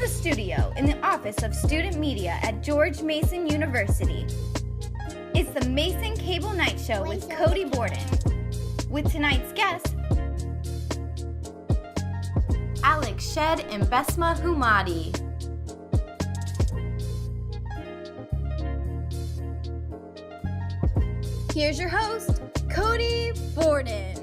the studio in the Office of Student Media at George Mason University. It's the Mason Cable Night Show with Cody Borden. With tonight's guests, Alex Shed and Besma Humadi. Here's your host, Cody Borden.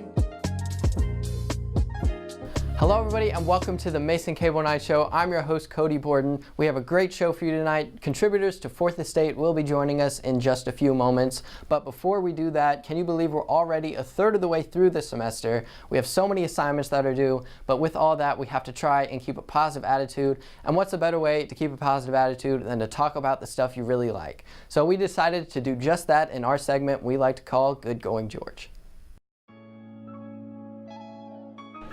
Hello everybody and welcome to the Mason Cable Night Show. I'm your host Cody Borden. We have a great show for you tonight. Contributors to Fourth Estate will be joining us in just a few moments. But before we do that, can you believe we're already a third of the way through this semester? We have so many assignments that are due, but with all that we have to try and keep a positive attitude. And what's a better way to keep a positive attitude than to talk about the stuff you really like? So we decided to do just that in our segment we like to call Good Going George.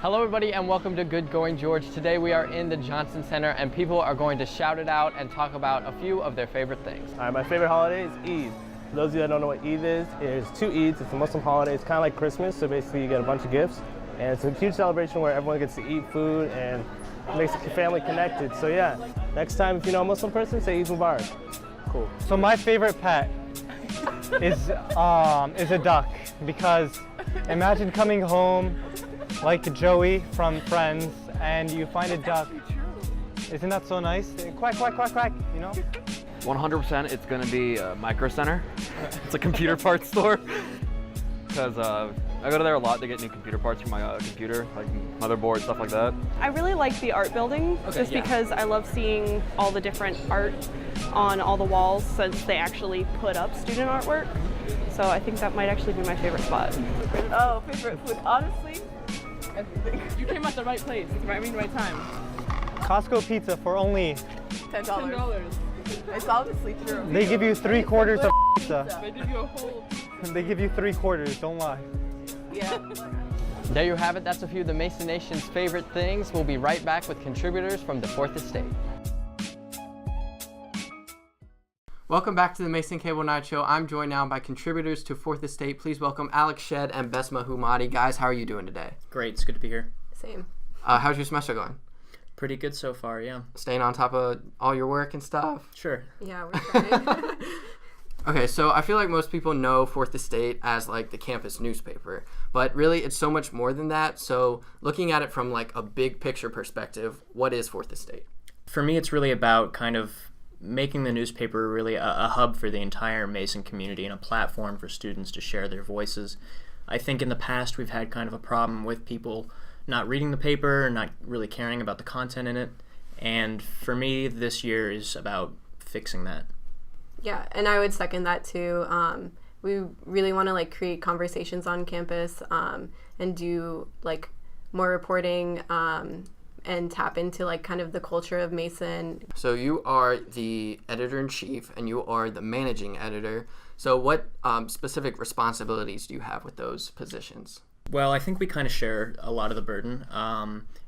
Hello everybody and welcome to Good Going George. Today we are in the Johnson Center and people are going to shout it out and talk about a few of their favorite things. All right, my favorite holiday is Eid. For those of you that don't know what Eid is, there's two Eids. It's a Muslim holiday. It's kind of like Christmas, so basically you get a bunch of gifts. And it's a huge celebration where everyone gets to eat food and makes the family connected. So yeah, next time if you know a Muslim person, say Eid Mubarak. Cool. So my favorite pet is a duck, because imagine coming home like Joey from Friends, and you find a duck. Isn't that so nice? Quack, quack, quack, quack, you know? 100% it's going to be Micro Center. It's a computer parts store. Because I go to there a lot to get new computer parts for my computer, like motherboard, stuff like that. I really like the art building, because I love seeing all the different art on all the walls, since they actually put up student artwork. So I think that might actually be my favorite spot. Oh, favorite food, honestly? You came at the right place, right time. Costco pizza for only $10. It's obviously true. They give you 3/4 of pizza. They give you a whole... They give you 3/4, don't lie. Yeah. There you have it. That's a few of the Mason Nation's favorite things. We'll be right back with contributors from the Fourth Estate. Welcome back to the Mason Cable Night Show. I'm joined now by contributors to Fourth Estate. Please welcome Alex Shed and Besma Humadi. Guys, how are you doing today? Great, it's good to be here. Same. How's your semester going? Pretty good so far, yeah. Staying on top of all your work and stuff? Sure. Yeah, we're trying. Okay, so I feel like most people know Fourth Estate as like the campus newspaper, but really it's so much more than that. So looking at it from like a big picture perspective, what is Fourth Estate? For me, it's really about kind of making the newspaper really a hub for the entire Mason community and a platform for students to share their voices. I think in the past we've had kind of a problem with people not reading the paper and not really caring about the content in it. And for me, this year is about fixing that. Yeah, and I would second that too. We really want to like create conversations on campus and do like more reporting and tap into like kind of the culture of Mason. So you are the editor-in-chief and you are the managing editor. So what specific responsibilities do you have with those positions? Well, I think we kind of share a lot of the burden.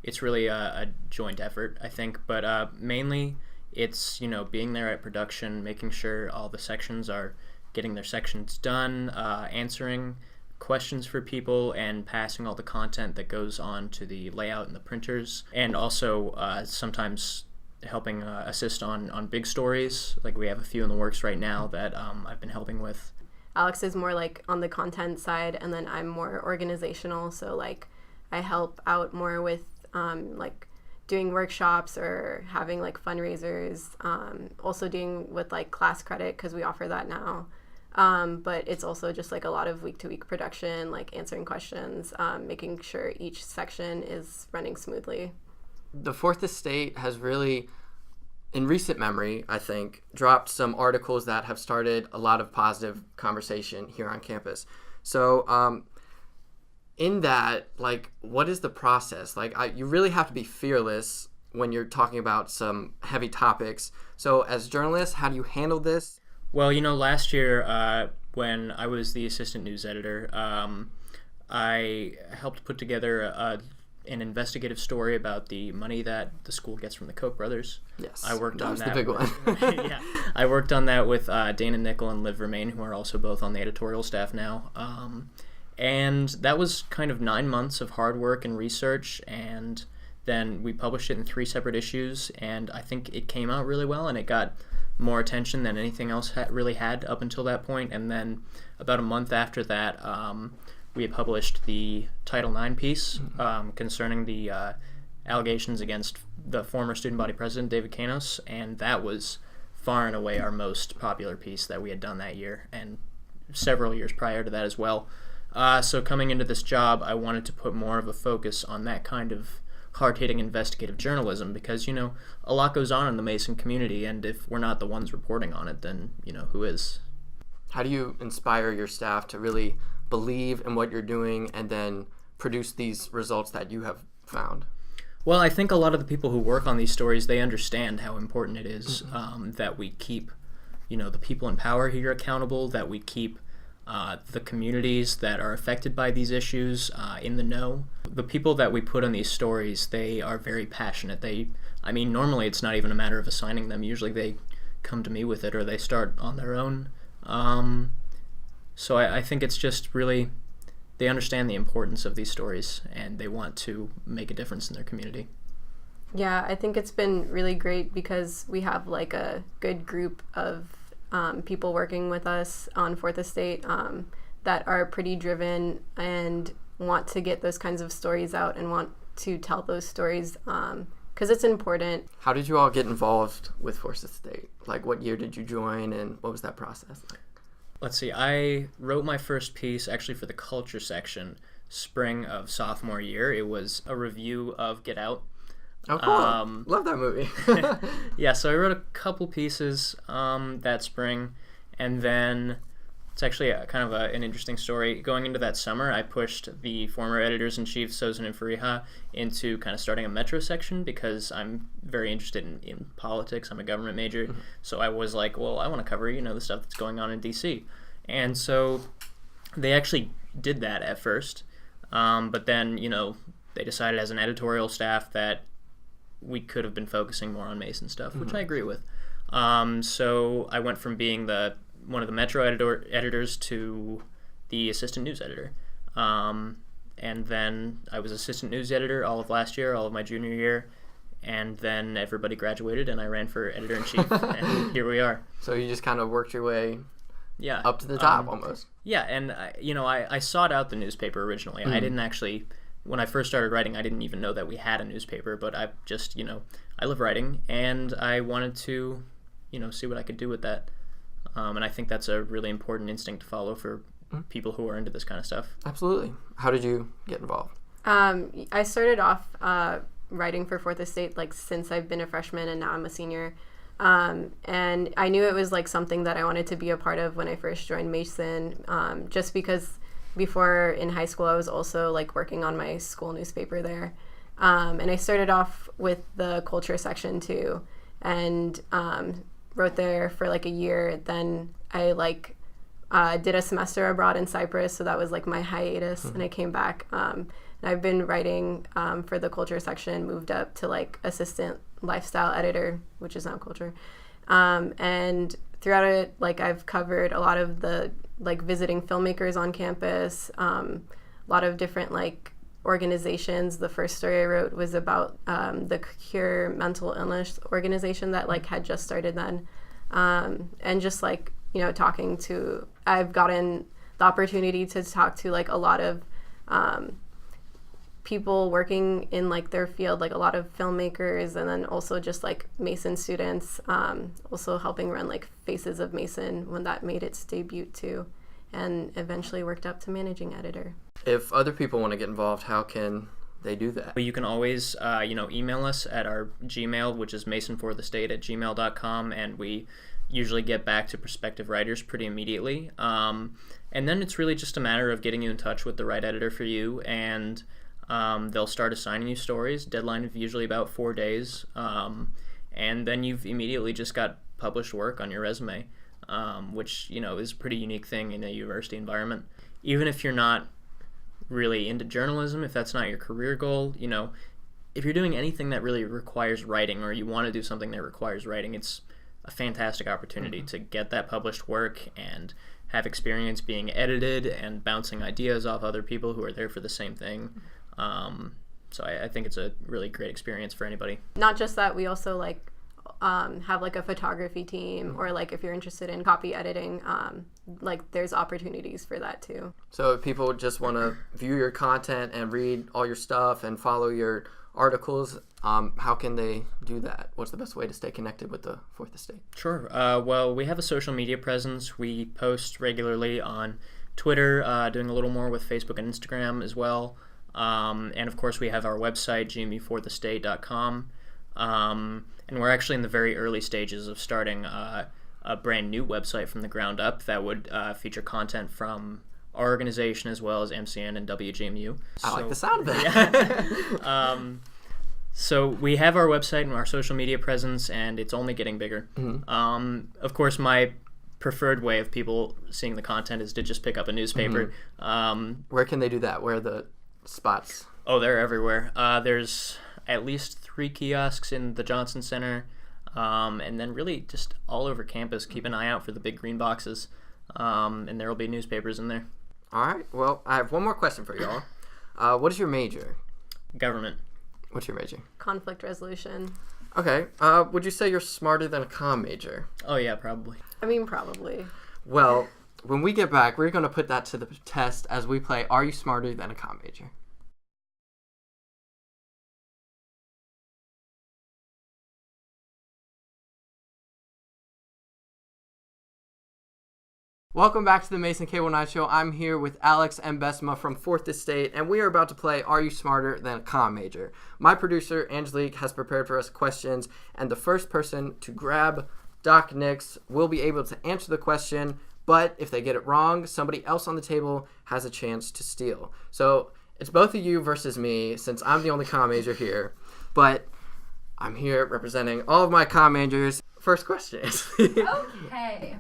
It's really a joint effort, I think, but mainly it's, being there at production, making sure all the sections are getting their sections done, answering questions for people, and passing all the content that goes on to the layout and the printers, and also sometimes helping assist on big stories. Like we have a few in the works right now that I've been helping with. Alex is more like on the content side, and then I'm more organizational, so like I help out more with like doing workshops or having like fundraisers, also doing with like class credit because we offer that now. But it's also just like a lot of week-to-week production, like answering questions, making sure each section is running smoothly. The Fourth Estate has really, in recent memory, I think, dropped some articles that have started a lot of positive conversation here on campus. So in that, like, what is the process? Like, you really have to be fearless when you're talking about some heavy topics. So as journalists, how do you handle this? Well, last year when I was the assistant news editor, I helped put together an investigative story about the money that the school gets from the Koch brothers. Yes, I worked on that. That was the big one. Yeah, I worked on that with Dana Nickel and Liv Vermain, who are also both on the editorial staff now. And that was kind of 9 months of hard work and research, and then we published it in 3 separate issues, and I think it came out really well, and it got more attention than anything else really had up until that point. And then about a month after that, we had published the Title IX piece concerning the allegations against the former student body president, David Kanos, and that was far and away our most popular piece that we had done that year, and several years prior to that as well. So coming into this job, I wanted to put more of a focus on that kind of hard-hitting investigative journalism, because, you know, a lot goes on in the Mason community, and if we're not the ones reporting on it, then, you know, who is? How do you inspire your staff to really believe in what you're doing and then produce these results that you have found? Well, I think a lot of the people who work on these stories, they understand how important it is that we keep, you know, the people in power here accountable, that we keep the communities that are affected by these issues in the know. The people that we put on these stories, they are very passionate. Normally it's not even a matter of assigning them. Usually they come to me with it, or they start on their own. So I think it's just really, they understand the importance of these stories, and they want to make a difference in their community. Yeah, I think it's been really great because we have like a good group of people working with us on Fourth Estate that are pretty driven and want to get those kinds of stories out and want to tell those stories because it's important. How did you all get involved with Fourth Estate? Like, what year did you join, and what was that process like? Let's see, I wrote my first piece actually for the culture section spring of sophomore year. It was a review of Get Out. Oh, cool. Love that movie. Yeah, so I wrote a couple pieces that spring, and then it's actually an interesting story. Going into that summer, I pushed the former editors-in-chief, Sozin and Fariha, into kind of starting a Metro section because I'm very interested in politics. I'm a government major, so I was like, well, I want to cover, the stuff that's going on in D.C. And so they actually did that at first, but then, they decided as an editorial staff that we could have been focusing more on Mason stuff, which I agree with. So I went from being one of the Metro editors to the assistant news editor. And then I was assistant news editor all of last year, all of my junior year, and then everybody graduated and I ran for editor-in-chief, and here we are. So you just kind of worked your way up to the top almost. Yeah, and I sought out the newspaper originally. I didn't actually... When I first started writing, I didn't even know that we had a newspaper, but I just, I love writing, and I wanted to, see what I could do with that. And I think that's a really important instinct to follow for people who are into this kind of stuff. Absolutely. How did you get involved? I started off writing for Fourth Estate, since I've been a freshman, and now I'm a senior. And I knew it was, something that I wanted to be a part of when I first joined Mason, just because before in high school I was also working on my school newspaper there, and I started off with the culture section too, and wrote there for a year. Then I did a semester abroad in Cyprus, so that was my hiatus, and I came back, and I've been writing for the culture section, moved up to assistant lifestyle editor, which is now culture, and throughout it I've covered a lot of the visiting filmmakers on campus, a lot of different organizations. The first story I wrote was about the Cure mental illness organization that had just started then, and just talking to, I've gotten the opportunity to talk to a lot of people working in their field, a lot of filmmakers, and then also just Mason students, also helping run Faces of Mason when that made its debut too, and eventually worked up to managing editor. If other people want to get involved, how can they do that? You can always email us at our Gmail, which is masonforthestate@gmail.com, and we usually get back to prospective writers pretty immediately, and then it's really just a matter of getting you in touch with the right editor for you, and they'll start assigning you stories. Deadline is usually about 4 days, and then you've immediately just got published work on your resume, which is a pretty unique thing in a university environment. Even if you're not really into journalism, if that's not your career goal, if you're doing anything that really requires writing, or you want to do something that requires writing, it's a fantastic opportunity to get that published work and have experience being edited and bouncing ideas off other people who are there for the same thing. So I think it's a really great experience for anybody. Not just that, we also like have like a photography team, or like if you're interested in copy editing, like there's opportunities for that too. So if people just want to view your content and read all your stuff and follow your articles, how can they do that? What's the best way to stay connected with the Fourth Estate? Sure. Well, we have a social media presence. We post regularly on Twitter, doing a little more with Facebook and Instagram as well. And of course, we have our website, gmeforthestate.com. And we're actually in the very early stages of starting a brand new website from the ground up that would feature content from our organization as well as MCN and WGMU. I like the sound of it. So we have our website and our social media presence, and it's only getting bigger. Of course, my preferred way of people seeing the content is to just pick up a newspaper. Where can they do that? Where are the spots? Oh, they're everywhere. There's at least 3 kiosks in the Johnson Center, and then really just all over campus. Keep an eye out for the big green boxes, and there will be newspapers in there. All right. Well, I have one more question for y'all. What is your major? Government. What's your major? Conflict resolution. Okay. Would you say you're smarter than a comm major? Oh, yeah, probably. I mean, probably. Well, when we get back, we're going to put that to the test as we play Are You Smarter Than a Comm Major? Welcome back to the Mason Cable Night Show. I'm here with Alex and Besma from Fourth Estate, and we are about to play Are You Smarter Than a Comm Major? My producer, Angelique, has prepared for us questions, and the first person to grab Doc Nix will be able to answer the question, but if they get it wrong, somebody else on the table has a chance to steal. So it's both of you versus me, since I'm the only comm major here, but I'm here representing all of my comm majors. First question is... Okay.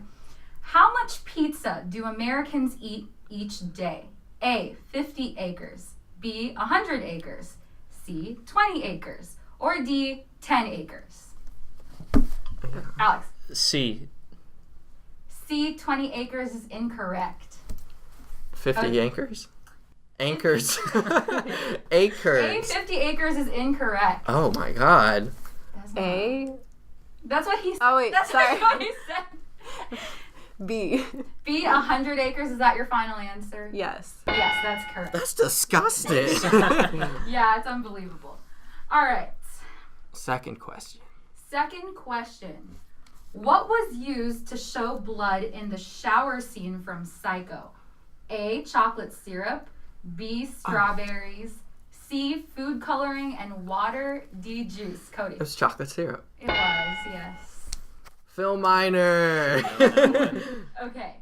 How much pizza do Americans eat each day? A, 50 acres. B, 100 acres. C, 20 acres. Or D, 10 acres. Alex. C. C, 20 acres is incorrect. 50 anchors? Anchors. Acres. A, 50 acres is incorrect. Oh my god. That's what he said. Oh, wait, That's sorry. what he said. B. B, 100 acres. Is that your final answer? Yes. Yes, that's correct. That's disgusting. Yeah, it's unbelievable. All right. Second question. Second question. What was used to show blood in the shower scene from Psycho? A, chocolate syrup. B, strawberries. C, food coloring and water. D, juice. Cody. It was chocolate syrup. It was, yes. Phil Miner. Okay.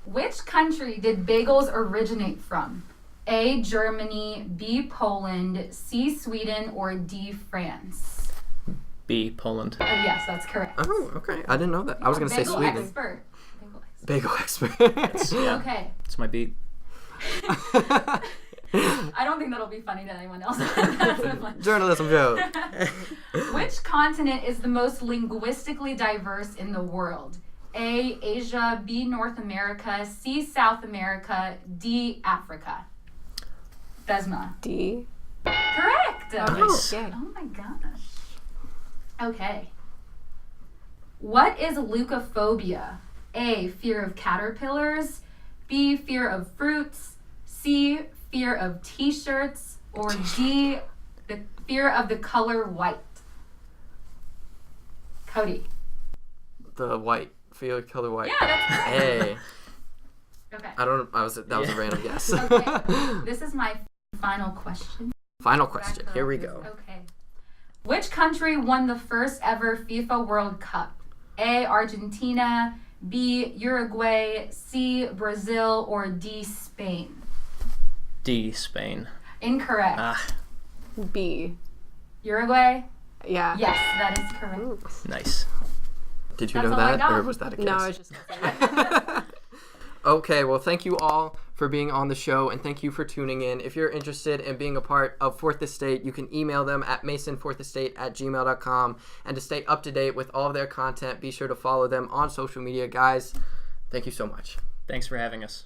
Which country did bagels originate from? A, Germany. B, Poland. C, Sweden. Or D, France? B, Poland. Yes, that's correct. Oh, okay. I didn't know that. I was going to say Bagel Sweden. expert. Bagel expert. Yeah. Okay. It's my beat. I don't think that'll be funny to anyone else. That's so funny. Journalism joke. Which continent is the most linguistically diverse in the world? A, Asia. B, North America. C, South America. D, Africa. Besma. D. Correct. Nice. Oh my gosh. Okay. What is leukophobia? A, fear of caterpillars. B, fear of fruits. C, fear of t-shirts. Or D, the fear of the color white. Cody. The white. Feel color white. Yeah, that's correct. Hey. Okay. That was a random guess. Okay. This is my final question. Final question. Here we go. Okay. Which country won the first ever FIFA World Cup? A, Argentina. B, Uruguay. C, Brazil. Or D, Spain? D, Spain. Incorrect. B. Uruguay? Yeah. Yes, that is correct. Nice. Did you That's know all I that, got. or was that a guess? No, I was just Okay, well, thank you all for being on the show, and thank you for tuning in. If you're interested in being a part of Fourth Estate, you can email them at masonfourthestate@gmail.com. And to stay up to date with all of their content, be sure to follow them on social media. Guys, thank you so much. Thanks for having us.